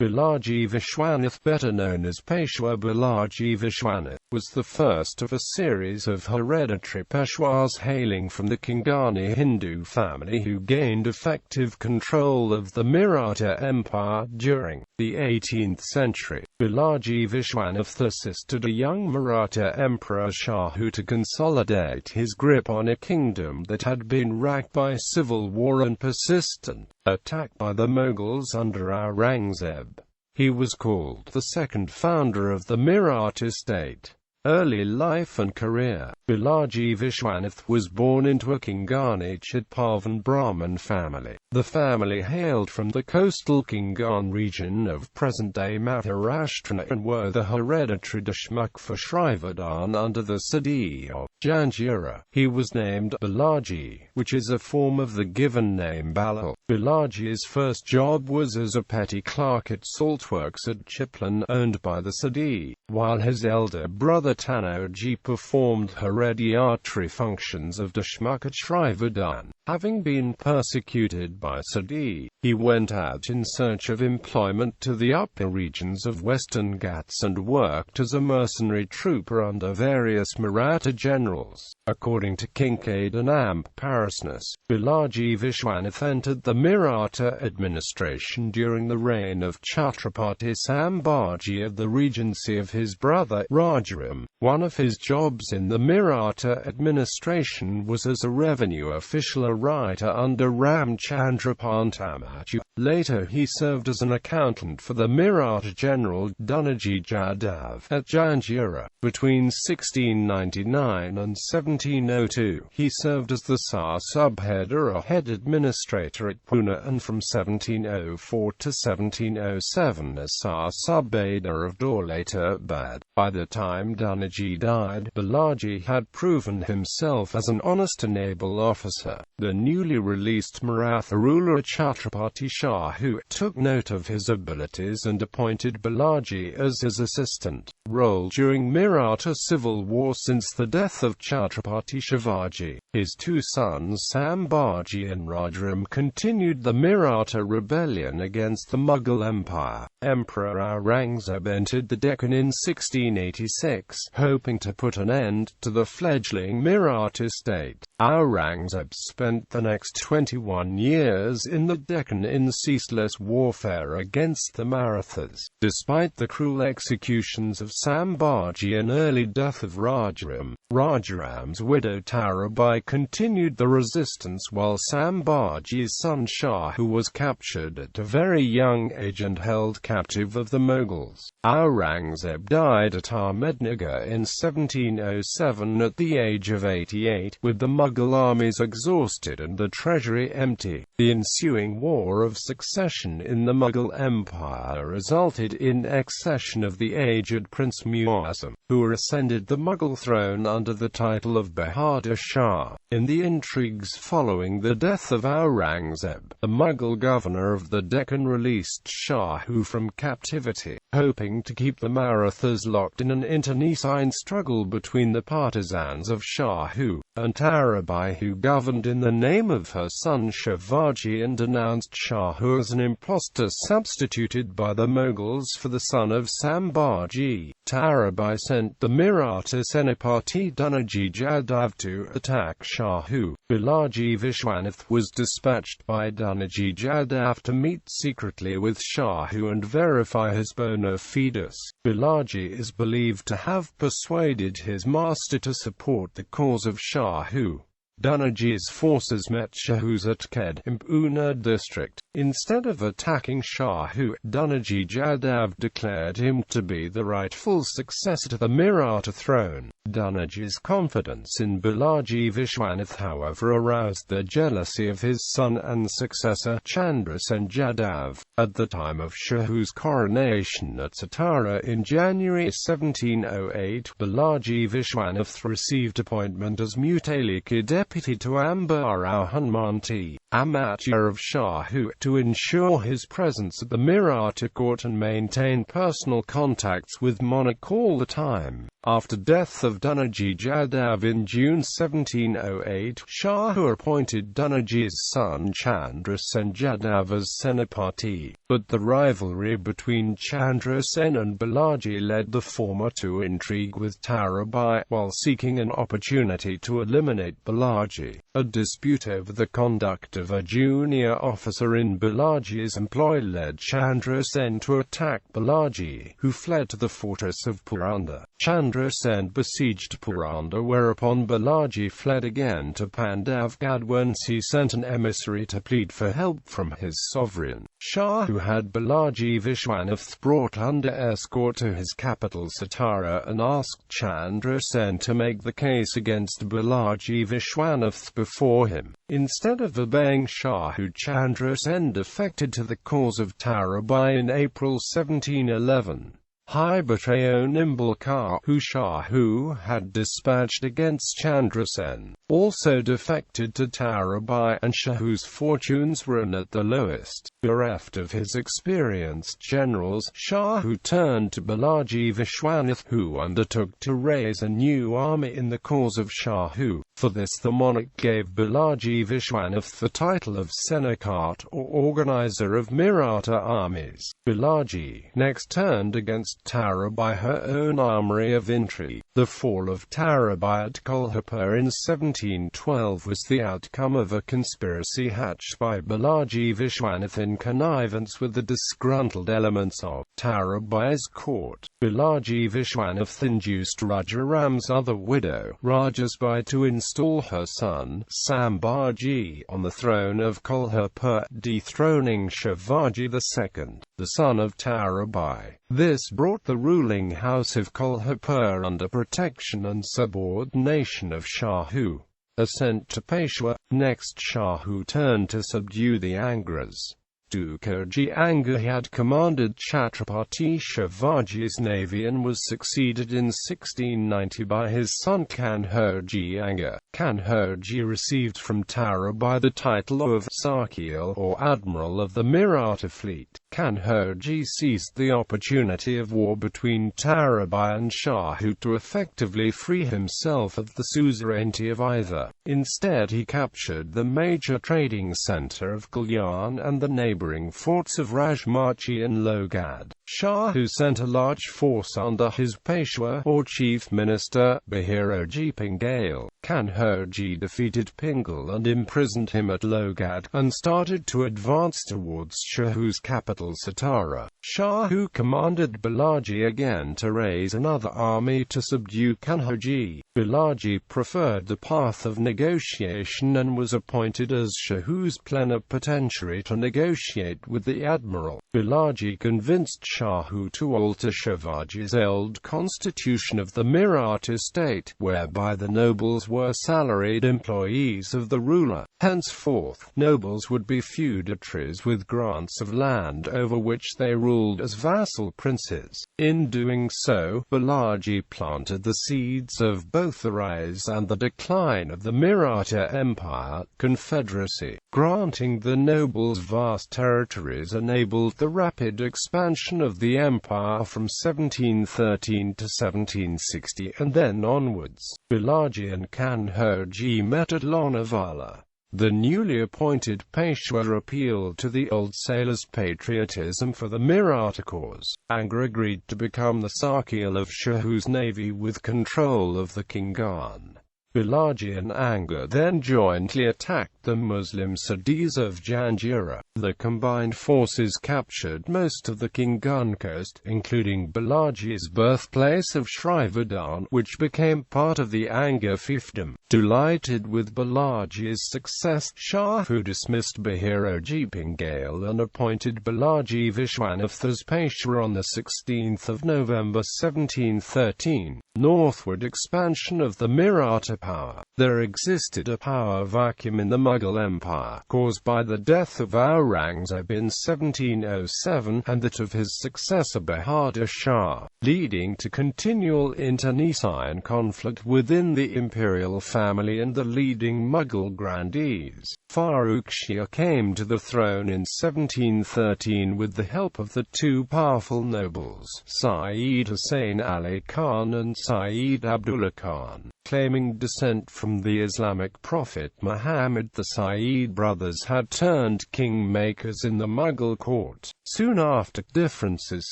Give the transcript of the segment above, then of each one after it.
Balaji Vishwanath, better known as Peshwa Balaji Vishwanath, was the first of a series of hereditary Peshwas hailing from the Konkani Hindu family who gained effective control of the Maratha Empire during the 18th century. Balaji Vishwanath assisted a young Maratha Emperor Shahu to consolidate his grip on a kingdom that had been racked by civil war and persistent attack by the Mughals under Aurangzeb. He was called the second founder of the Maratha State. Early life and career. Balaji Vishwanath was born into a Konkani Chitpavan Brahmin family. The family hailed from the coastal Konkan region of present-day Maharashtra and were the hereditary Deshmukh for Shrivadan under the Sadi of Janjira. He was named Balaji, which is a form of the given name Balal. Balaji's first job was as a petty clerk at saltworks at Chiplan, owned by the Sadi, while his elder brother Tanoji performed hereditary functions of Deshmukh at Shrivadan. Having been persecuted by Sadi, he went out in search of employment to the upper regions of Western Ghats and worked as a mercenary trooper under various Maratha generals. According to Kincaid and Amp Parsness, Balaji Vishwanath entered the Maratha administration during the reign of Chhatrapati Sambhaji of the regency of his brother Rajaram. One of his jobs in the Maratha administration was as a revenue official, a writer under Ramchandra Pantamaju. Later he served as an accountant for the Maratha general Dhanaji Jadhav at Janjira. Between 1699 and 1702, he served as the Sar subhead or a head administrator at Pune, and from 1704 to 1707 as Sar subedar of Daulatabad. By the time Dhanaji died, Balaji had proven himself as an honest and able officer. The newly released Maratha ruler Chhatrapati Shahu took note of his abilities and appointed Balaji as his assistant. Role during Maratha Civil War. Since the death of Chhatrapati Shivaji, his two sons Sambhaji and Rajaram continued the Maratha rebellion against the Mughal Empire. Emperor Aurangzeb entered the Deccan in 1686, hoping to put an end to the fledgling Maratha state. Aurangzeb spent the next 21 years in the Deccan in ceaseless warfare against the Marathas. Despite the cruel executions of Sambhaji and early death of Rajaram, Rajaram's widow Tarabai continued the resistance while Sambhaji's son Shahu was captured at a very young age and held captive of the Mughals. Aurangzeb died at Ahmednagar in 1707 at the age of 88, with the Mughal armies exhausted and the treasury empty. The ensuing war of succession in the Mughal Empire resulted in accession of the aged Prince Muazzam, who ascended the Mughal throne under the title of Bahadur Shah. In the intrigues following the death of Aurangzeb, the Mughal governor of the Deccan released Shahu from captivity, hoping to keep the Marathas locked in an internecine struggle between the partisans of Shahu and Tarabai, who governed in the name of her son Shivaji and denounced Shahu as an impostor substituted by the Mughals for the son of Sambhaji. Tarabai sent the Maratha Senapati Dhanaji Jadhav to attack Shahu. Balaji Vishwanath was dispatched by Dhanaji Jadhav to meet secretly with Shahu and verify his bona fides. Balaji is believed to have persuaded his master to support the cause of Shahu. Dhanaji's forces met Shahu's at Khed in Pune district. Instead of attacking Shahu, Dhanaji Jadhav declared him to be the rightful successor to the Maratha throne. Dhanaji's confidence in Balaji Vishwanath, however, aroused the jealousy of his son and successor Chandrasen Jadhav. At the time of Shahu's coronation at Satara in January 1708, Balaji Vishwanath received appointment as Mutaliki deputy to Ambar Hanumanti, amateur of Shahu, to ensure his presence at the Maratha court and maintain personal contacts with monarch all the time. After death of of Danaji Jadhav in June 1708, Shahu appointed Danaji's son Chandra Sen Jadhav as Senapati, but the rivalry between Chandra Sen and Balaji led the former to intrigue with Tarabai, while seeking an opportunity to eliminate Balaji. A dispute over the conduct of a junior officer in Balaji's employ led Chandra Sen to attack Balaji, who fled to the fortress of Puranda. Chandra Sen besieged Puranda, whereupon Balaji fled again to Pandavgad, whence he sent an emissary to plead for help from his sovereign. Shahu had Balaji Vishwanath brought under escort to his capital Satara and asked Chandra Sen to make the case against Balaji Vishwanath before him. Instead of obeying Shahu, Chandra Sen defected to the cause of Tarabai in April 1711. Hibateo Nimbalkar, who Shahu had dispatched against Chandra Sen, also defected to Tarabai, and Shahu's fortunes were at the lowest. Bereft of his experienced generals, Shahu turned to Balaji Vishwanath, who undertook to raise a new army in the cause of Shahu. For this the monarch gave Balaji Vishwanath the title of Senakat, or organizer of Maratha armies. Balaji next turned against Tarabai, her own armory of intrigue. The fall of Tarabai at Kolhapur in 1712 was the outcome of a conspiracy hatched by Balaji Vishwanath in connivance with the disgruntled elements of Tarabai's court. Balaji Vishwanath induced Rajaram's other widow, Rajasbai, to install her son, Sambhaji, on the throne of Kolhapur, dethroning Shivaji II, the son of Tarabai. This brought the ruling house of Kolhapur under protection and subordination of Shahu. Ascent to Peshwa. Next, Shahu turned to subdue the Angras. Dukherji Anga had commanded Chhatrapati Shivaji's navy and was succeeded in 1690 by his son Kanherji Anga. Kanherji received from Tarabai the title of Sarkil, or Admiral of the Maratha fleet. Kanherji seized the opportunity of war between Tarabai and Shahu to effectively free himself of the suzerainty of either. Instead, he captured the major trading centre of Kalyan and the neighbouring forts of Rajmachi and Logad. Shahu sent a large force under his Peshwa, or chief minister, Bahiroji Pingal. Kanherji defeated Pingal and imprisoned him at Logad, and started to advance towards Shahu's capital Satara. Shahu commanded Balaji again to raise another army to subdue Kanherji. Balaji preferred the path of negotiation and was appointed as Shahu's plenipotentiary to negotiate with the admiral. Balaji convinced Shahu to alter Shivaji's old constitution of the Maratha State, whereby the nobles were salaried employees of the ruler. Henceforth, nobles would be feudatories with grants of land over which they ruled as vassal princes. In doing so, Balaji planted the seeds of both the rise and the decline of the Maratha Empire confederacy. Granting the nobles vast territories enabled the rapid expansion of the empire from 1713 to 1760 and then onwards. Balaji and Kanherji met at Lonavala. The newly appointed Peshwa appealed to the old sailors' patriotism for the Maratha cause. Anga agreed to become the Sarkil of Shahu's navy with control of the Konkan. Balaji and Anga then jointly attacked the Muslim Sadis of Janjira. The combined forces captured most of the Konkan coast, including Balaji's birthplace of Shrivardhan, which became part of the Anga fiefdom. Delighted with Balaji's success, Shahu dismissed Bahiroji Pingal and appointed Balaji Vishwanath as Peshwa on 16 November 1713. Northward expansion of the Maratha power. There existed a power vacuum in the Mughal Empire, caused by the death of Aurangzeb. Aurangzeb in 1707 and that of his successor Bahadur Shah, leading to continual internecine conflict within the imperial family and the leading Mughal grandees. Farrukh Shah came to the throne in 1713 with the help of the two powerful nobles, Sayyid Hussain Ali Khan and Sayyid Abdullah Khan. Claiming descent from the Islamic prophet Muhammad, the Sayyid brothers had turned kingmakers in the Mughal court. Soon after, differences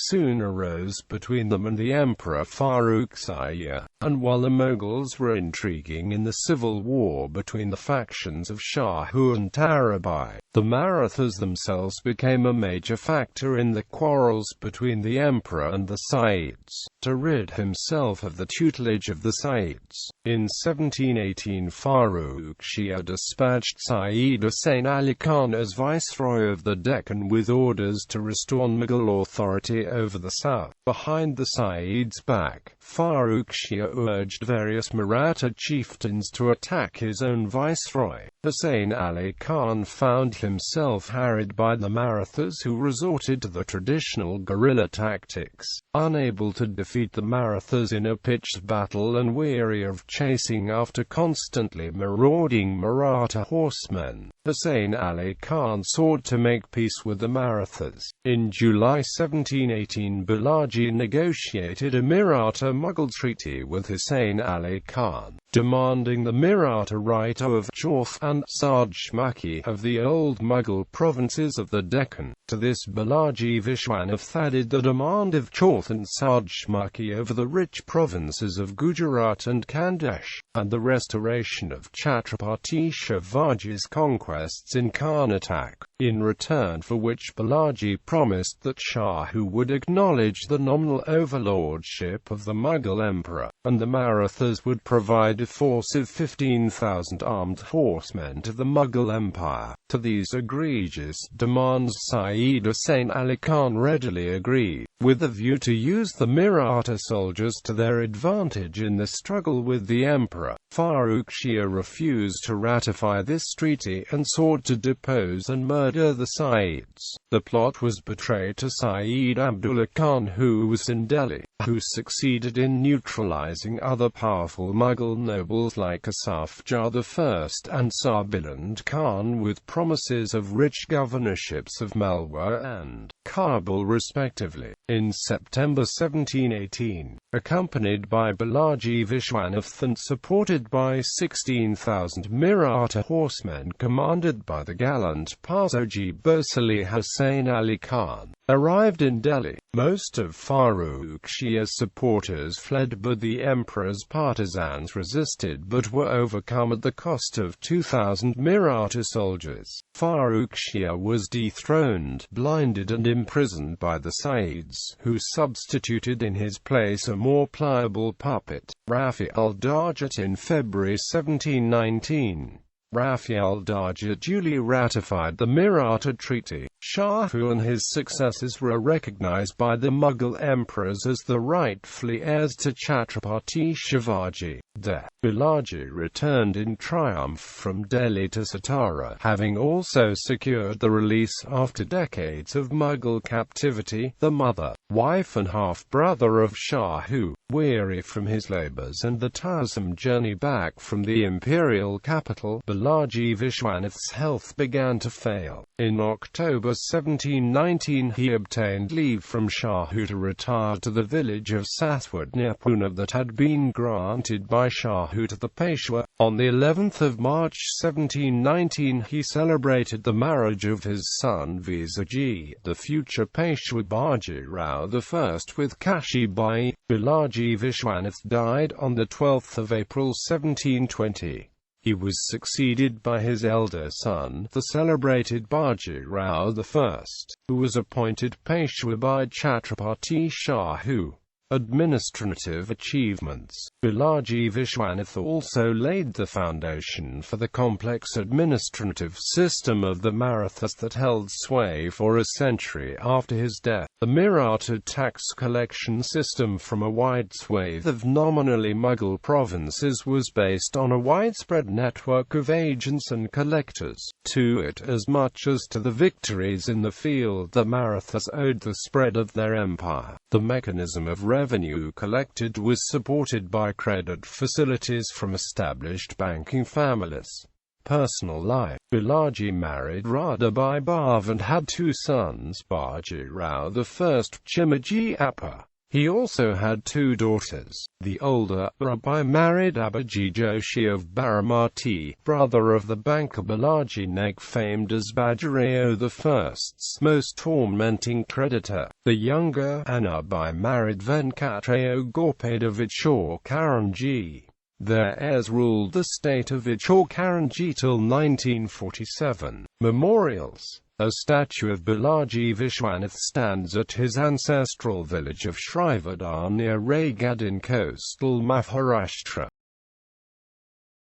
soon arose between them and the Emperor Farrukh Shah, and while the Mughals were intriguing in the civil war between the factions of Shahu and Tarabai, the Marathas themselves became a major factor in the quarrels between the Emperor and the Sayyids. To rid himself of the tutelage of the Sayyids, in 1718 Farrukh Shah dispatched Sayyid Hussain Ali Khan as Viceroy of the Deccan with orders to restore Mughal authority over the south. Behind the Sayyids' back, Farrukh Shah urged various Maratha chieftains to attack his own viceroy. Hussain Ali Khan found himself harried by the Marathas, who resorted to the traditional guerrilla tactics. Unable to defeat the Marathas in a pitched battle and weary of chasing after constantly marauding Maratha horsemen, Hussain Ali Khan sought to make peace with the Marathas. In July 1718, Balaji negotiated a Maratha-Mughal treaty with Hussain Ali Khan, demanding the Maratha right of Chauth and Sajmaki of the old Mughal provinces of the Deccan. To this Balaji Vishwanath added the demand of Chauth and Sajmaki over the rich provinces of Gujarat and Khandesh, and the restoration of Chhatrapati Shivaji's conquests in Karnataka, in return for which Balaji promised that Shahu would acknowledge the nominal overlordship of the Mughal emperor, and the Marathas would provide a force of 15,000 armed horsemen to the Mughal Empire. To these egregious demands Sayyid Hussain Ali Khan readily agreed, with a view to use the Maratha soldiers to their advantage in the struggle with the emperor. Farrukh Shah refused to ratify this treaty and sought to depose and murder the Sayyids. The plot was betrayed to Sayyid Abdullah Khan, who was in Delhi, who succeeded in neutralizing other powerful Mughal nobles like Asaf Jah I and Sabiland Khan with promises of rich governorships of Malwa and Kabul respectively. In September 1718, accompanied by Balaji Vishwanath and supported by 16,000 Maratha horsemen commanded by the gallant Pasoji Bhosle Hussain Ali Khan, arrived in Delhi. Most of Farrukh Shah's supporters fled, but the emperor's partisans resisted but were overcome at the cost of 2,000 Maratha soldiers. Farrukh Shah was dethroned, blinded and imprisoned by the Sayyids, who substituted in his place a more pliable puppet, Rafi al-Dajjat, in February 1719. Rafi al-Dajjat duly ratified the Maratha Treaty. Shahu and his successors were recognized by the Mughal emperors as the rightfully heirs to Chhatrapati Shivaji. Balaji returned in triumph from Delhi to Satara, having also secured the release, after decades of Mughal captivity, the mother, wife and half-brother of Shahu. Weary from his labors and the tiresome journey back from the imperial capital, Balaji Vishwanath's health began to fail. In October 1719 he obtained leave from Shahu to retire to the village of Sathwad near Pune that had been granted by Shahu to the Peshwa. On the 11th of March 1719 he celebrated the marriage of his son Visaji, the future Peshwa Baji Rao I, with Kashi Bai. Balaji Vishwanath died on the 12th of April 1720. He was succeeded by his elder son, the celebrated Baji Rao I, who was appointed Peshwa by Chhatrapati Shahu. Administrative achievements. Balaji Vishwanath also laid the foundation for the complex administrative system of the Marathas that held sway for a century after his death. The Maratha tax collection system from a wide swathe of nominally Mughal provinces was based on a widespread network of agents and collectors. To it, as much as to the victories in the field, the Marathas owed the spread of their empire. The mechanism of revenue collected was supported by credit facilities from established banking families. Personal life. Balaji married Radhabai Bhav and had two sons, Baji Rao I, Chimaji Appa. He also had two daughters. The older, Rabai, married Abaji Joshi of Baramati, brother of the banker Balaji Neg, famed as Bajirao I's most tormenting creditor. The younger, Anabai, married Venkatrao Gorpade of Ichor Karanji. Their heirs ruled the state of Ichor Karanji till 1947. Memorials. A statue of Balaji Vishwanath stands at his ancestral village of Shrivardar near Raigad in coastal Maharashtra.